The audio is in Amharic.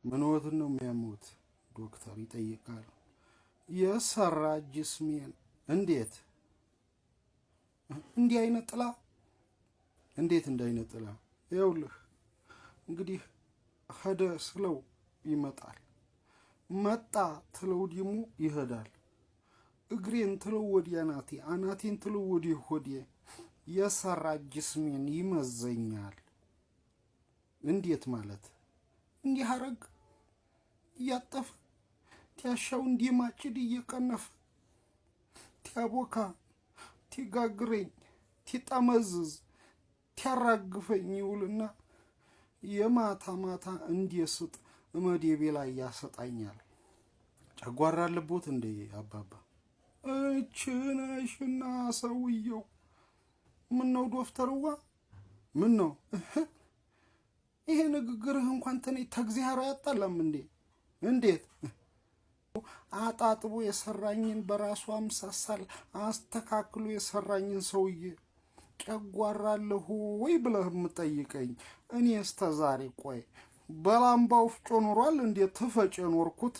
ምንዎትን ነው የሚያሙት? ዶክተር ይጠይቃል። የሰራ ጅስሜን። እንዴት እንዲህ አይነት ጥላ? እንዴት እንዳይነጥላ? ይኸውልህ እንግዲህ ሄደ ስለው ይመጣል፣ መጣ ትለው ደግሞ ይሄዳል። እግሬን ትለው ወዲያ አናቴ፣ አናቴን ትለው ወዲህ ሆዴ፣ የሰራ ጅስሜን ይመዘኛል። እንዴት ማለት? እንዲህ አረግ እያጠፈ ቲያሻው እንዲህ ማጭድ እየቀነፈ ቲያቦካ ቲጋግረኝ ቲጠመዝዝ ቲያራግፈኝ ይውልና የማታ ማታ እንዲስጥ መዴቤ ላይ ያሰጣኛል። ጨጓራ አለቦት እንደ አባባ? እችነሽና ሰውየው። ምን ነው ዶክተርዋ? ምን ነው ይሄ ንግግርህ እንኳን ተግዚያራ ያጣላም እንዴ? እንዴት አጣጥቦ የሰራኝን በራሱ አምሳሳል አስተካክሎ የሰራኝን ሰውዬ ጨጓራለሁ ወይ ብለህ የምጠይቀኝ? እኔ እስከ ዛሬ ቆይ በላምባው ፍጮ ኖሯል እንዴ ትፈጭ ኖርኩት?